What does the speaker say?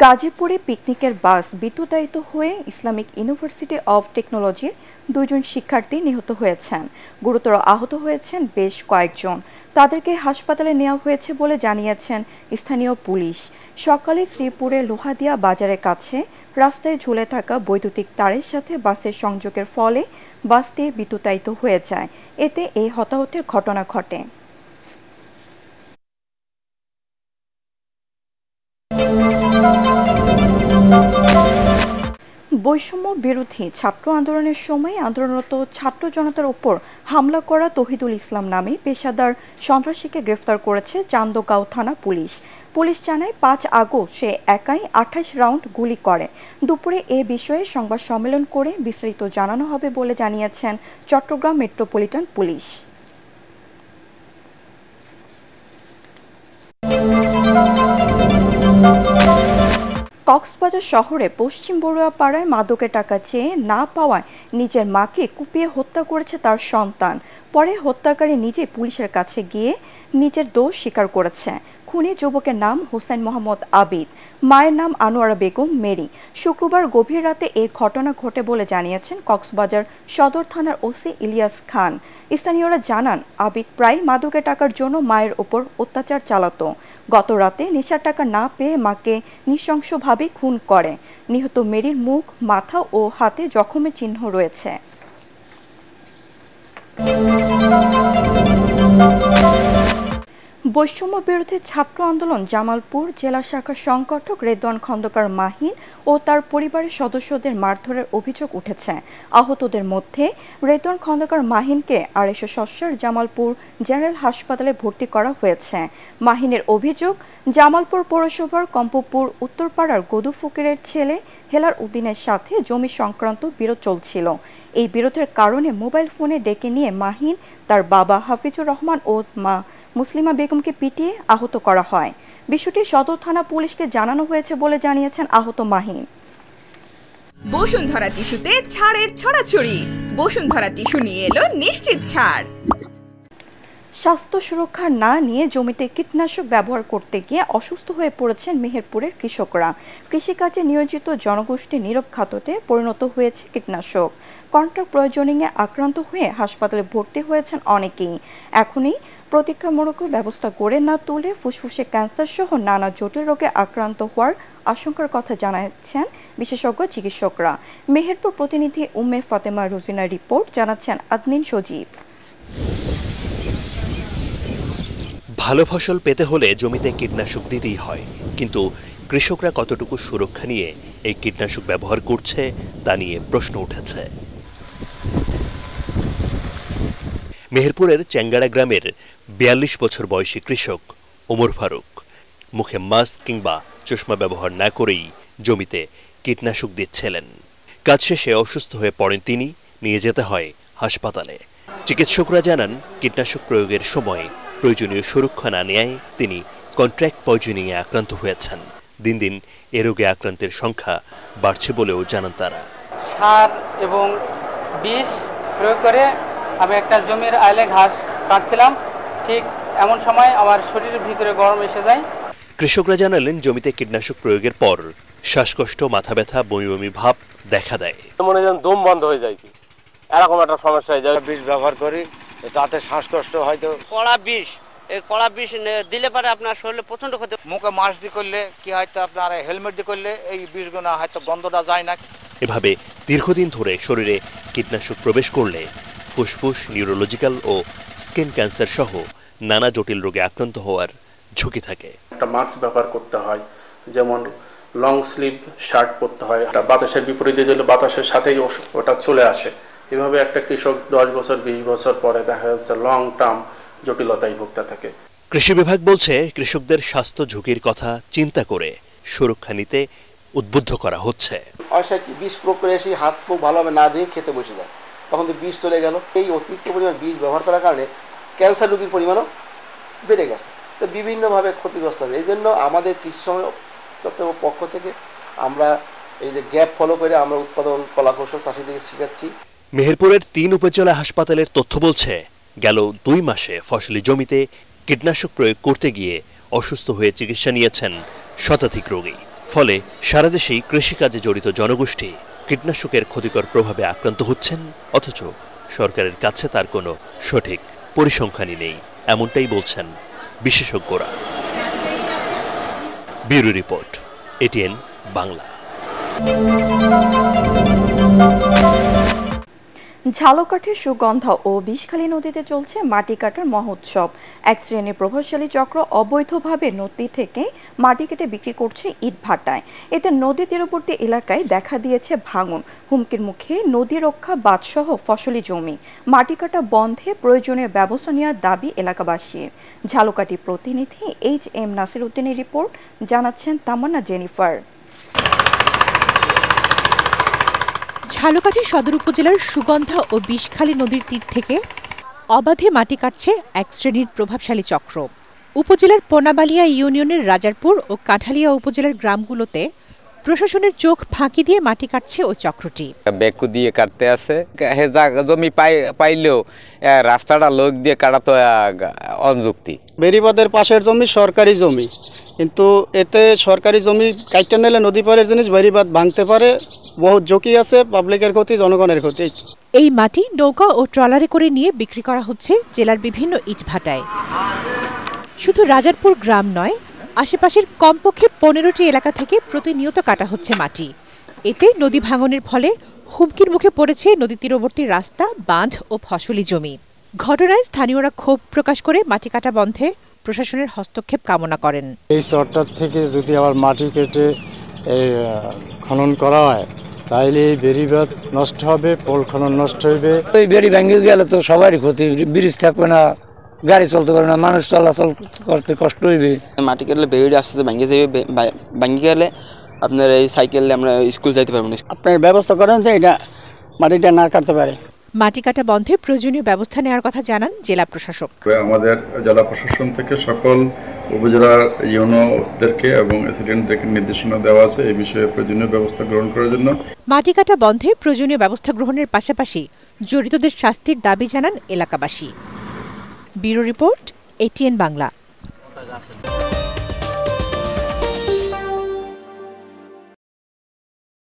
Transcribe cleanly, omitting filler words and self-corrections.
গাজীপুরে পিকনিকের বাস বিদ্যুতায়িত হয়ে ইসলামিক ইউনিভার্সিটি অব টেকনোলজির 2 জন শিক্ষার্থী নিহত হয়েছেন। গুরুতর আহত হয়েছেন বেশ কয়েকজন। তাদেরকে হাসপাতালে নেওয়া হয়েছে বলে জানিয়েছেন স্থানীয় পুলিশ। সকালে শ্রীপুরের লোহাদিয়া বাজারের কাছে রাস্তায় ঝুলে থাকা বৈদ্যুতিক তারের সাথে বাসের সংযোগের ফলে বাসটি বিদ্যুতায়িত হয়ে যায়। এতে এই হতাহতের ঘটনা ঘটে। বৈষম্য বিরোধী ছাত্র আন্দোলনের সময় আন্দোলনরত ছাত্র জনতার উপর হামলা করা তৌহিদুল ইসলাম নামে পেশাদার সন্ত্রাসীকে গ্রেফতার করেছে চান্দগাঁও থানা পুলিশ। পুলিশ জানায় 5 আগস্ট সে একাই 28 রাউন্ড গুলি করে। দুপুরে এ বিষয়ে সংবাদ সম্মেলন করে বিস্তারিত জানানো হবে বলে জানিয়েছেন চট্টগ্রাম মেট্রোপলিটন পুলিশ। কক্সবাজার শহরে পশ্চিম বড়ুয়াপাড়ায় মাদকের টাকা চেয়ে না পাওয়ায় নিজের মাকে কুপিয়ে হত্যা করেছে তার সন্তান। পরে হত্যাকারী নিজে পুলিশের কাছে গিয়ে নিজের দোষ স্বীকার করেছে। খুনি যুবকের নাম হোসেন মোহাম্মদ আবিদ, মায়ের নাম আনোয়ারা বেগম মেরি। শুক্রবার গভীর রাতে এই ঘটনা ঘটে বলে জানিয়েছেন কক্সবাজার সদর থানার ওসি ইলিয়াস খান। স্থানীয়রা জানান, আবিদ প্রায় মাদকের টাকার জন্য মায়ের ওপর অত্যাচার চালাতো। গত রাতে নেশার টাকা না পেয়ে মাকে নৃশংসভাবে খুন করে। নিহত মেরির মুখ, মাথা ও হাতে জখমের চিহ্ন রয়েছে। বৈষম্য বিরোধী ছাত্র আন্দোলন জামালপুর জেলা শাখার সংগঠক রেদওয়ান খন্দকার মাহিন ও তার পরিবারের সদস্যদের মারধরের অভিযোগ উঠেছে। আহতদের মধ্যে রেদওয়ান খন্দকার মাহিনকে 250 জামালপুর জেনারেল হাসপাতালে ভর্তি করা হয়েছে। মাহিনের অভিযোগ, জামালপুর পৌরসভার কম্পপুর উত্তরপাড়ার গদু ফকিরের ছেলে হেলার উদ্দিনের সাথে জমি সংক্রান্ত বিরোধ চলছিল। এই বিরোধের কারণে মোবাইল ফোনে ডেকে নিয়ে মাহিন, তার বাবা হাফিজুর রহমান ও মা মুসলিমা বেগমকে পিটিয়ে আহত করা হয়। বিষয়টি সদর থানা পুলিশকে জানানো হয়েছে বলে জানিয়েছেন আহত মাহিন। বসুন্ধরা টিস্যুতে ছাড়ের ছড়াছড়ি। বসুন্ধরা টিস্যু নিয়ে এলো নিশ্চিত ছাড়। স্বাস্থ্য সুরক্ষা না নিয়ে জমিতে কীটনাশক ব্যবহার করতে গিয়ে অসুস্থ হয়ে পড়েছেন মেহেরপুরের কৃষকরা। কৃষিকাজে নিয়োজিত জনগোষ্ঠী নীরব খাততে পরিণত হয়েছে কীটনাশক। কন্ট্রাক্ট পয়জনিংয়ে আক্রান্ত হয়ে হাসপাতালে ভর্তি হয়েছেন অনেকেই। এখনই প্রতিকারমূলক ব্যবস্থা করে না তুলে ফুসফুসে ক্যান্সার সহ নানা জটিল রোগে আক্রান্ত হওয়ার আশঙ্কার কথা জানাচ্ছেন বিশেষজ্ঞ চিকিৎসকরা। মেহেরপুর প্রতিনিধি উম্মে ফাতেমা রোজিনার রিপোর্ট, জানাচ্ছেন আদনিন সজীব। ভালো ফসল পেতে হলে জমিতে কীটনাশক দিতেই হয়, কিন্তু কৃষকরা কতটুকু সুরক্ষা নিয়ে এই কীটনাশক ব্যবহার করছে তা নিয়ে প্রশ্ন উঠেছে। মেহেরপুরের চেঙ্গাড়া গ্রামের 42 বছর বয়সী কৃষক ওমর ফারুক মুখে মাস্ক কিংবা চশমা ব্যবহার না করেই জমিতে কীটনাশক দিচ্ছিলেন। কাজ শেষে অসুস্থ হয়ে পড়েন তিনি, নিয়ে যেতে হয় হাসপাতালে। চিকিৎসকরা জানান, কীটনাশক প্রয়োগের সময় প্রয়োজনীয় সুরক্ষা না নেয় তিনি কন্ট্রাক্ট পয়জনিংয়ে আক্রান্ত হয়েছেন। দিন দিন এ রোগে আক্রান্তের সংখ্যা বাড়ছে বলেও জানান তারা। সার এবং বিষ প্রয়োগ করে আমি একটা জমির আইলে ঘাস কাটছিলাম, ঠিক এমন সময় আমার শরীরের ভিতরে গরম এসে যায়। কৃষকরা জানালেন, জমিতে কীটনাশক প্রয়োগের পর শ্বাসকষ্ট, মাথা ব্যথা, বমি বমি ভাব দেখা দেয়। মনে হয় দম বন্ধ হয়ে যায়, কি এরকম একটা সমস্যা হয়ে যায়। বিষ ব্যবহার করি, তাতে শ্বাসকষ্ট হয়তো। কড়া বিষ দিলে পারে আপনার শরীরে প্রচন্ড ক্ষতি। মুখে মাস্ক দিয়ে করলে কি হয়তো আপনার হেলমেট দিয়ে করলে এই বিষগুলো হয়তো গন্ধটা যায় না। এভাবে দীর্ঘদিন ধরে শরীরে কীটনাশক প্রবেশ করলে ফুসফুস, নিউরোলজিক্যাল ও স্কিন ক্যান্সার সহ নানা জটিল রোগে আক্রান্ত হওয়ার ঝুঁকি থাকে। একটা মাস্ক ব্যবহার করতে হয়, যেমন লং স্লিভ শার্ট পরতে হয়। বাতাসের বিপরীতে দিলে বাতাসের সাথেই ওটা চলে আসে। এভাবে একটা কৃষক 10 বছর 20 বছর পরে দেখা যাচ্ছে লং টার্ম জটিলতায় ভুগতে থাকে। কৃষি বিভাগ বলছে, কৃষকদের স্বাস্থ্য ঝুঁকির কথা চিন্তা করে সুরক্ষা নিতে উদ্বুদ্ধ করা হচ্ছে। বিষ প্রয়োগ করে এসে হাত মুখ ভালোভাবে না ধুয়ে খেতে বসে যায়, তখন তো বিষ চলে গেল। এই অতিরিক্ত পরিমাণ বিষ ব্যবহার করার কারণে ক্যান্সার রোগীর পরিমাণও বেড়ে গেছে, তো বিভিন্নভাবে ক্ষতিগ্রস্ত হয়। এই জন্য আমাদের কৃষি কর্তৃপক্ষের পক্ষ থেকে আমরা এই যে গ্যাপ ফলো করে আমরা উৎপাদন কলাকৌশল চাষিদেরকে শেখাচ্ছি। মেহেরপুরের 3 উপজেলা হাসপাতালের তথ্য বলছে, গেল 2 মাসে ফসলি জমিতে কীটনাশক প্রয়োগ করতে গিয়ে অসুস্থ হয়ে চিকিৎসা নিয়েছেন শতাধিক রোগী। ফলে সারা দেশেই কৃষিকাজে জড়িত জনগোষ্ঠী কীটনাশকের ক্ষতিকর প্রভাবে আক্রান্ত হচ্ছেন, অথচ সরকারের কাছে তার কোনো সঠিক পরিসংখ্যানই নেই, এমনটাই বলছেন বিশেষজ্ঞরা। Bureau report, ATN Bangla. ঝালকাঠির সুগন্ধা ও বিষখালী নদীতে চলছে মাটি কাটার মহোৎসব। এক শ্রেণীর প্রভাবশালী চক্র অবৈধভাবে নদী থেকে মাটি কেটে বিক্রি করছে ইটভাটায়। এতে নদী তীরবর্তী এলাকায় দেখা দিয়েছে ভাঙন, হুমকির মুখে নদী রক্ষা বাঁধসহ ফসলি জমি। মাটি কাটা বন্ধে প্রয়োজনীয় ব্যবস্থা নেওয়ার দাবি এলাকাবাসীর। ঝালকাঠি প্রতিনিধি HM নাসির উদ্দিনের রিপোর্ট, জানাচ্ছেন তামান্না জেনিফার। ঝালকাঠি সদর উপজেলার সুগন্ধা ও বিষখালী নদীর তীর থেকে অবাধে মাটি কাটছে এক শ্রেণীর প্রভাবশালী চক্র। উপজেলার পোনাবালিয়া ইউনিয়নের রাজারপুর ও কাঠালিয়া উপজেলার গ্রামগুলোতে প্রশাসনের চোখ ফাঁকি দিয়ে মাটি কাটছে ওই চক্রটি। বেকু দিয়ে কাটতে আছে, জমি পাইলেও রাস্তাটা লোক দিয়ে কাটা তো অযুক্তি। বেরিবাদের পাশের জমি সরকারি জমি, কিন্তু এতে সরকারি জমি কাটতে নিলে নদী পাড়ের জিনিস বেরিবাদ ভাঙতে পারে, বহু ঝুঁকি আছে, পাবলিকের ক্ষতি, জনগণের ক্ষতি। এই মাটি নৌকা ও ট্রলারে করে নিয়ে বিক্রি করা হচ্ছে জেলার বিভিন্ন ইটভাটায়। শুধু রাজারপুর গ্রাম নয়, আশেপাশের কমপক্ষে 15টি এলাকা থেকে প্রতিনিয়ত কাটা হচ্ছে মাটি। এতে নদী ভাঙনের ফলে হুমকির মুখে পড়েছে নদী তীরবর্তী রাস্তা, বাঁধ ও ফসলি জমি। ঘটনায় স্থানীয়রা ক্ষোভ প্রকাশ করে মাটি কাটা বন্ধে প্রশাসনের হস্তক্ষেপ কামনা করেন। এই চরটার থেকে যদি আবার মাটি কেটে খনন করা হয় তাহলে এই বেরিবাদ নষ্ট হবে, পোল খনন নষ্ট হবে। এই বেরি ভেঙে গেলে তো সবারই ক্ষতি, ব্রিজ থাকবে না, গাড়ি চলতে পারবে না, মানুষ চলাচল করতে কষ্ট হইবে। মাটি কাটলে বেরিয়ে আস্তে আস্তে ভেঙে যাবে, ভেঙে গেলে আপনার এই সাইকেলে আমরা স্কুল যাইতে পারবো না। আপনার ব্যবস্থা করেন যে এটা মাটিটা না কাটতে পারে। মাটি কাটা বন্ধে প্রয়োজনীয় ব্যবস্থা নেওয়ার কথা জানান জেলা প্রশাসক। আমাদের জেলা প্রশাসন থেকে সকল উপজেলার ইউনোদেরকে এবং এসিডেন্টদেরকে নির্দেশনা দেওয়া আছে এই বিষয়ে প্রয়োজনীয় ব্যবস্থা গ্রহণ করার জন্য। মাটি কাটা বন্ধে প্রয়োজনীয় ব্যবস্থা গ্রহণের পাশাপাশি জড়িতদের শাস্তির দাবি জানান এলাকাবাসী। Bureau report, ATN Bangla.